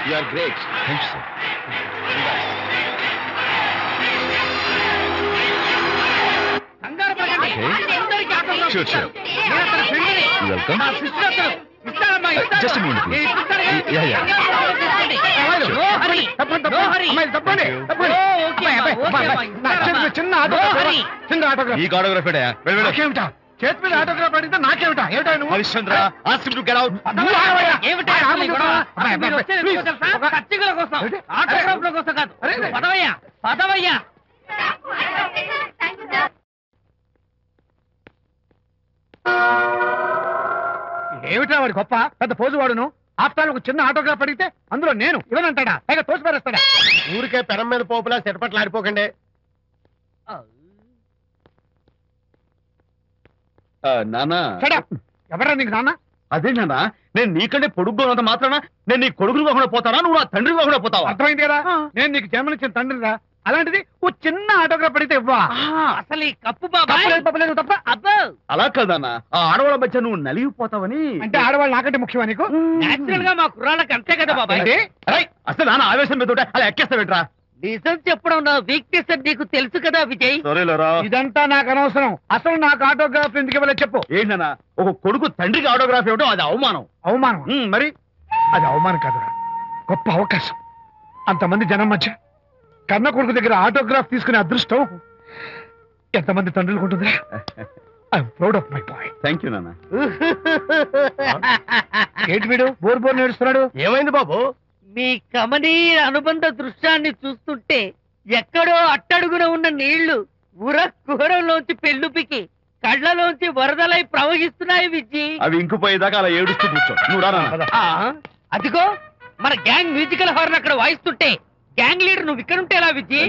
You are great. Thank you, sir. Okay. Sure, sure. You're welcome. Just a moment, please. Yeah. ఈ autograph చేతి మీద autograph అడిగితే నాకేమిటా? ఏమిటా నువ్వు? Harishchandra ask him to get out. ఏమిటా వాడి గొప్ప పెద్ద పోజు వాడును. ఆఫ్టర్ ఒక చిన్న ఆటోగ్రాఫ్ అడిగితే అందులో నేను ఇవ్వనంటాడా? పైగా తోసి పారేస్తాడా? ఊరికే పెరం మీద పోపులా చెరపట్లు ఆడిపోకండి. నానా ఎవరా నీకు నాన్న? అదే నానా, నేను నీకంటే పొడుగ్గా ఉన్నంత మాత్రాన నేను నీ కొడుకుని కాకుండా పోతానా, నువ్వు నా తండ్రి కాకుండా పోతావా? అర్థమైంది కదా, నేను నీకు జన్మనిచ్చిన తండ్రిరా. అలాంటిది ఓ చిన్న ఆటోగ్రాఫ్ అడిగితే ఇవ్వా? అసలు ఈ కప్పు బాబా తప్ప అబ్బో. అలా కదన్నా, ఆ ఆడవాళ్ళ మధ్య నువ్వు నలిగిపోతావని. అంటే ఆడవాళ్ళు నాకంటే ముఖ్యమా నీకు? నేచురల్ గా మా కుర్రాళ్ళకి అంతే కదా బాబాయ్. అసలు నాన్న ఆవేశం మీద అలా ఎక్కేస్తావేట్రా? నిజం చెప్పడం నా వీక్నెస్ అని నీకు తెలుసు కదా విజయ్. ఇదంతా నాకు అనవసరం. అసలు నాకు ఆటోగ్రాఫ్ ఎందుకు ఇవ్వలేదు చెప్పు. ఏంటన్నా, ఒక కొడుకు తండ్రికి ఆటోగ్రాఫ్ ఇవ్వడం అది అవమానం. అవమానం? మరి అది అవమానం కాదురా, గొప్ప అవకాశం. అంతమంది జనం మధ్య కన్న కొడుకు దగ్గర ఆటోగ్రాఫ్ తీసుకునే అదృష్టం ఎంతమంది తండ్రులకు ఉంటుందా? I'm proud of my boy. Thank you నాన్న. ఏంటి వీడు బోర్ నేడుస్తున్నాడు? ఏమైంది బాబు? మీ కమనీయ అనుబంధ దృశ్యాన్ని చూస్తుంటే ఎక్కడో అట్టడుగున ఉన్న నీళ్లు ఉర కుహరంలోంచి పెళ్ళుపికి కళ్ళలోంచి వరదలై ప్రవహిస్తున్నాయి విజ్జి. అవి ఇంకుపోయేదాకా అలా ఏడుస్తూ కూర్చో. నువ్వు రా నాన్న. అదిగో మన గ్యాంగ్ మ్యూజికల్ హార్న్ అక్కడ వాయిస్తుంటే గ్యాంగ్ లీడర్ నువ్వు ఇక్కడ ఉంటే ఎలా విజ్జి?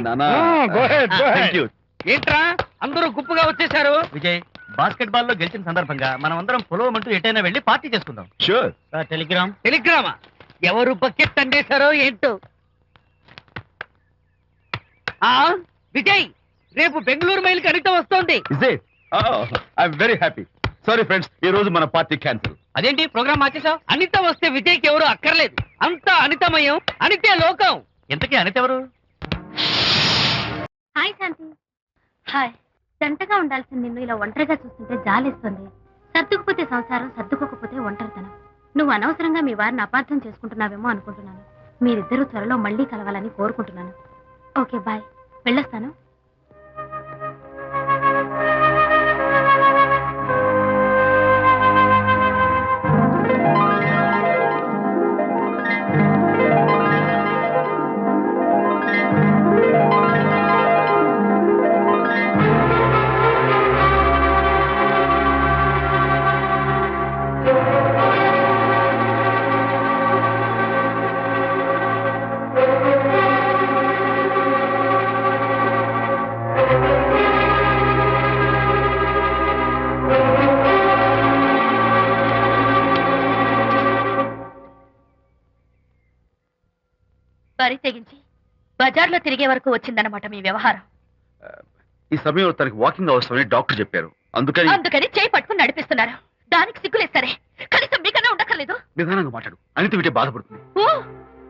ఏంట్రా అందరూ గుంపుగా వచ్చేసారు? విజయ్, బాస్కెట్ బాల్ లో గెలిచిన సందర్భంగా మనం అందరం పొలవమంటూ ఎటైనా వెళ్ళి పార్టీ చేసుకుందాం. షూర్. టెలిగ్రామా? ఎవరు బకెట్ అండేశారో ఏంటో. విజయ్, రేపు బెంగళూరు మైల్ కి అనిత వస్తోంది. I'm very happy. Sorry friends, ఈ రోజు మన పార్టీ క్యాన్సిల్. అదేంటి ప్రోగ్రామ్ మార్చేసావు? అనిత వస్తే విజయ్కి ఎవరు అక్కర్లేదు. అంతా అనితమయం, అనితే లోకం. ఎంతకీ అనిత ఎవరు? హాయ్ శాంతి. హాయ్. జంటగా ఉండాల్సింది నిన్ను ఇలా ఒంటరిగా చూస్తుంటే జాలేస్తుంది. సర్దుకుపోతే సంసారం, సర్దుకోకపోతే ఒంటరితనం. నువ్వు అనవసరంగా మీ వారిని అపార్థం చేసుకుంటున్నావేమో అనుకుంటున్నాను. మీరిద్దరూ త్వరలో మళ్ళీ కలవాలని కోరుకుంటున్నాను. ఓకే బాయ్, వెళ్ళొస్తాను. బరి తెగించి బజార్లో తిరిగే వరకు వచ్చిందన్నమాట మీ వ్యవహారం. ఈ సమయంలో తనకి వాకింగ్ అవసరమని డాక్టర్ చెప్పారు. అందుకని చేయి పట్టుకుని నడిపిస్తున్నారు. దానికి సిగ్గులేదు సరే, కనీసం మీకన్నా ఉండక్కర్లేదు. నిదానంగా మాట్లాడు, అనిత వింటే బాధపడుతుంది. ఓ,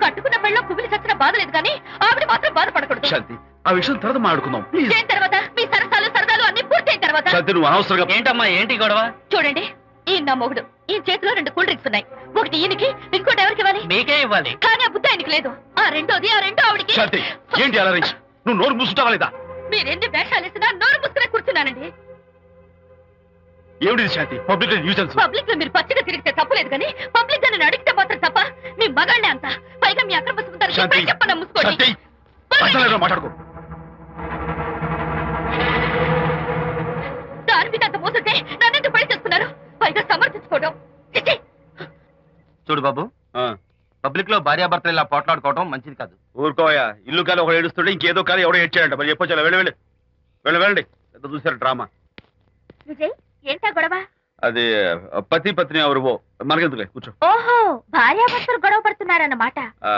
కట్టుకున్న పెళ్ళలో కుమిలి చచ్చిన బాధ లేదు కానీ ఆవిడ మాత్రం బాధపడకూడదు. శాంతి, ఆ విషయం తర్వాత మాట్లాడుకుందాం ప్లీజ్. చేయిన తర్వాత మీ సరసాలు అన్ని పూర్తయిన తర్వాత. శాంతి, నువ్వు అనవసరంగా. ఏంటమ్మా ఏంటి గొడవ? చూడండి, ఈయన నా మొగుడు. ఈ చేతిలో 2 కూల్ డ్రింక్స్ ఉన్నాయి. ఒకటి ఈయనకి, ఇంకోటి ఎవరికి ఇవ్వాలి? మీకే ఇవ్వాలి. కానీ ఆ బుద్ధి ఆయనకి లేదు. ఆ రెండో ఆవిడకి. శాంతి, ఏంటి అలా రేయ్? నువ్వు నోరు మూసుకుంటావా లేదా? మీరెన్ని వేషాలు వేసినా నోరు మూసుకునే కూర్చున్నానండి. ఏమిటి శాంతి? Public nuisance. పబ్లిక్ లో మీరు పచ్చిగా తిరిగితే తప్పలేదు కానీ పబ్లిక్ గా నన్ను అడిగితే మాత్రం తప్ప. మీ మగాళ్ళే అంత. పైగా మీ అక్రమ సుందర చెప్తాను శాంతి ఇప్పుడే చెప్పనా ముసుకోండి శాంతి అసలు ఏదో మాట్లాడుకో దాని మీద అంత మోసంటే నన్నెందుకు పెళ్లి చేసుకున్నారు పైగా సమర్థించుకోవడం చిచి! చూడు బాబు ఆ, పబ్లిక్ లో భార్యాభర్తలు ఇలా పోట్లాడుకోవడం మంచిది కాదు. ఊరుకోయా ఇల్లు కాదు ఒకడు ఏడుస్తుంటే ఇంకేదో కాదు ఎవడో ఏడ్చాడంట మరి చెప్పొచ్చు వెళ్ళి వెళ్ళండి పెద్ద చూసారు డ్రామా విజయ్ ఏంటా గొడవ అది పతి పత్ని ఎవరు మనకెందుకులే కూర్చో ఓహో భార్యాభర్తలు గొడవ పడుతున్నారన్నమాట ఆ,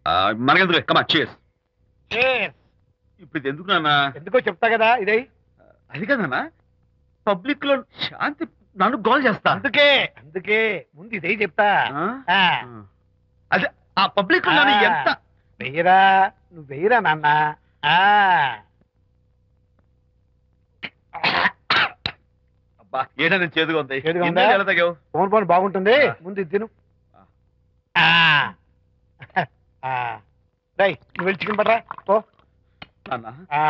ఆ, మనకెందుకులే కమా చేస్ ఇప్పుడు ఇది ఎందుకు నాన్న ఎందుకో చెప్తా కదా ఇదే అది కదన్నా పబ్లిక్ లో శాంతి నన్ను గోల్ చేస్తా అందుకే ముందు ఇదే చెప్తా ఆ? ఆ, అదే ఆ పబ్లిక్ లో నన్ను ఎంత వెయ్యరా నువ్వు వెయ్యరా నాన్న ఆ, అబ్బా ఏంటని చేదుగా ఉంది చేదుగా ఉందా? ఇన్నేళ్ళు ఎలా తాగావు? ఫోన్ ఫోన్ బాగుంటుంది ముందు ఇది తిను ఆ, ఆ. రేయ్, నువ్వు వెళ్ళి చికెన్ పట్టరా ఓ నాన్న ఆ,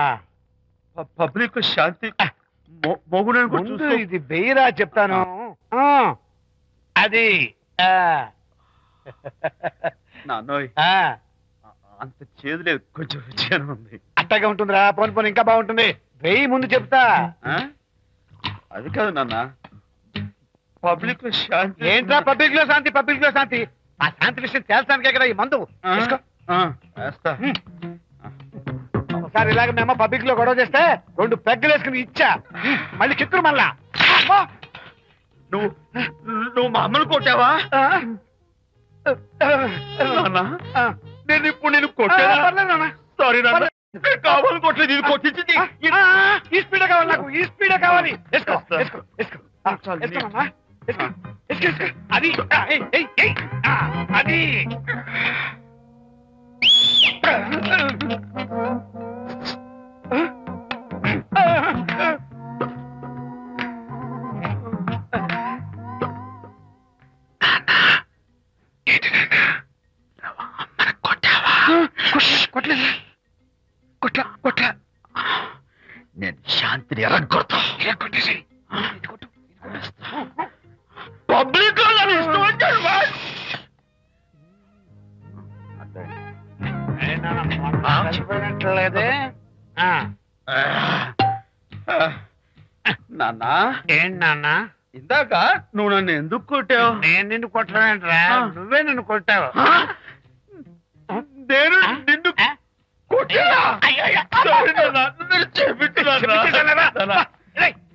పబ్లిక్ శాంతి మొగుడని కూడా ముందు చూస్తూ ఇది వెయ్యరా చెప్తాను ఆ, అది ఆ, నాన్నోయ్ ఆ, అంత చేదు లేదు కొంచెం రుచిగానే ఉంది అట్టగా ఉంటుందిరా పోను పోను ఇంకా బాగుంటుంది వెయ్యి ముందు చెప్తా ఆ? అది కాదు నాన్న పబ్లిక్ లో శాంతి ఏంట్రా పబ్లిక్ లో శాంతి ఆ శాంతి విషయం తేల్చడానికే కదా ఈ మందు ఆ? తీసుకో. ఆ, వేస్తా ఒకసారి ఇలాగ మేము పబ్లిక్ లో గొడవ చేస్తే 2 పెగ్గలు వేసుకుని ఇచ్చా మళ్ళీ కిక్కురు మళ్ళా అమ్మా! నువ్వు నువ్వు మా అమ్మను కొట్టావా ఆ? నాన్న ఆ. నేను ఇప్పుడు నేను ఆ, కొట్టానా పర్లేదు నాన్న. సారీ నాన్న నేను కావాలని కొట్టలేదు ఇది కొట్టించింది ఈ స్పీడే కావాలి నాకు ఈ స్పీడే కావాలి వేసుకో వేస్తా. వేసుకో వేసుకో ఆ, చాలు, వేసుకో నాన్న. వేసుకో, వేసుకో, వేసుకో. అది ఆ, ఏయ్, ఏయ్, ఏయ్. ఆ, అది కొట్టలేదు కొట్ల నేను శాంతిని ఎరగొడతా కొట్టేసి పబ్లిక్ లో నన్ను ఇష్టం వచ్చాడు చచ్చిపోయినట్లేదే నాన్న ఏంటి నాన్న ఇందాక నువ్వు నన్ను ఎందుకు కొట్టావు నేను నిన్ను కొట్టలేంట్రా నువ్వే నన్ను కొట్టావు నేను నిన్ను కొట్టానా? Sorry నాన్న, నన్ను చేపించున్నాను నాన్న.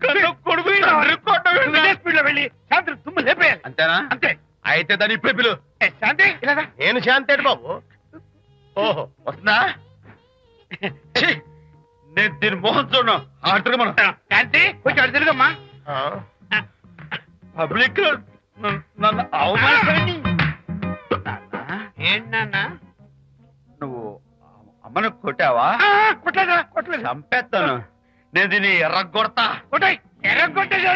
కన్ను కొడుకు తండ్రి కొట్టవేంటి? స్పీడ్ లో వెళ్ళి శాంతి తుమ్ము లేపేయాలి అంతేనా అంతే అయితే దాన్ని ఇప్పుడే పిలు ఏ, శాంతి ఇలా రా. నేను శాంతేడు బాబు ఓహో వస్తుందా ఛీ, నేను దీని మోహన్ చూడను ఆర్డర్ మనం శాంతి కొంచెం అటు తిరుగమ్మా పబ్లిక్ లో నన్ను అవమానించండి ఏంటి నాన్న నువ్వు అమ్మను కొట్టావా కొట్టలేదు చంపేస్తాను నేను దీన్ని ఎర్రగొడతా కొట్టాయి ఎర్ర కొట్టేసి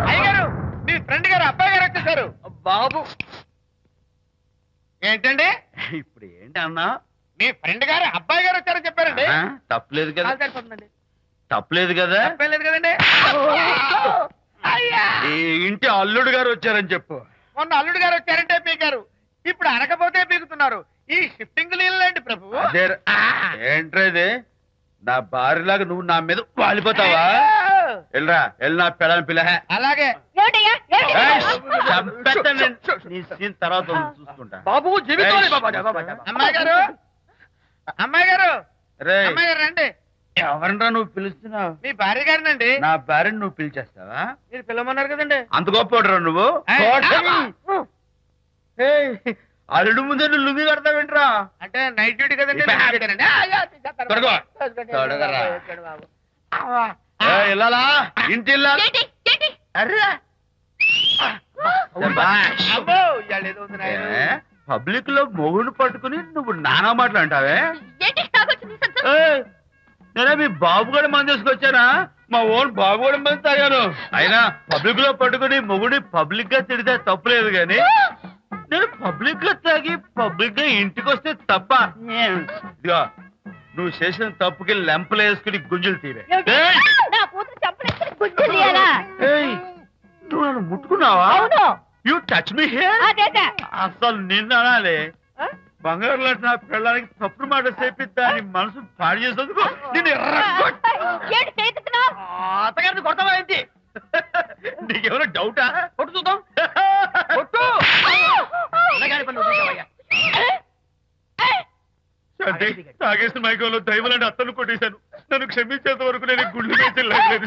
అయ్యగారు మీ ఫ్రెండ్ గారు అబ్బాయి గారు వచ్చేసారు బాబు ఏంటండి ఇప్పుడు ఏంటి అన్నా మీ ఫ్రెండ్ గారు అబ్బాయి గారు వచ్చారని చెప్పారండి ఆ, తప్పలేదు కదా కాలు సరిపోతుందండి తప్పలేదు కదా తప్పలేదు కదండి అయ్యా ఈ ఇంటి అల్లుడు గారు వచ్చారని చెప్పు మొన్న అల్లుడు గారు వచ్చారంటే పీకారు ఇప్పుడు అనకపోతే పీకుతున్నారు ఈ షిఫ్టింగ్ లీలండి ప్రభు అదే ఏంట్రా ఇది నా భార్యలాగా నువ్వు నా మీద వాలిపోతావా వెళ్ళరా వెళ్ళి నా పెళ్ళని పిల్ల అలాగే నీ సీన్ తర్వాత చూసుకుంటా బాబు జీవితం అమ్మాయి గారు అమ్మాయి గారు రే అమ్మాయి గారు రండి ఎవరినరా నువ్వు పిలుస్తున్నావు మీ భార్య గారినండి నా భార్యను నువ్వు పిలిచేస్తావా మీరు పిల్లమన్నారు కదండి అంత గొప్ప నువ్వు ఏయ్, అల్లుడు ముందే నువ్వు లుంగి కడతావేంట్రా అంటే నైట్ డ్యూటీ కదండి తొడగో. తొడగరా. ఇల్లాలా ఇంటి ఇల్లాలా? అర్రే. శభాష్. అబ్బో ఇవాళ ఏదో ఉంది నాయన ఏ, పబ్లిక్ లో మొగుడు పట్టుకుని నువ్వు నానా మాటలు అంటావే ఏయ్, నేనే మీ బాబు కూడా మంది తీసుకొచ్చానా మా ఓన్ బాబు కూడా మంది తాగాను అయినా పబ్లిక్ లో పట్టుకుని మొగుడి పబ్లిక్ గా తిడితే తప్పులేదు గాని నేను పబ్లిక్ గా తాగి పబ్లిక్ గా ఇంటికి వస్తే తప్ప ఇదిగో నువ్వు చేసిన తప్పుకి లెంపలు వేసుకుని గుంజులు తీరే ఏయ్! ముద్దు తీయాలా? ఏయ్, నువ్వు నన్ను ముట్టుకున్నావా? అవును. You touch me here. అదేగా. అసలు నిన్ను అనాలి. బంగారు లాంటి నా పిల్లలకి తప్పుడు మాట చెప్పిద్దా అని మనసు పాడు చేసేందుకు నేను ఏంటి చేతుకున్నావ్? అత్తగారిని కొడతావా ఏంటి? నీకేమైనా డౌటా? కొట్టు చూద్దాం. కొట్టు. తాగేసిన మైకంలో దైవలాంటి అత్తను కొట్టేశాను. నన్ను క్షమించేంత వరకు నేను గుండె వేసి లేదు.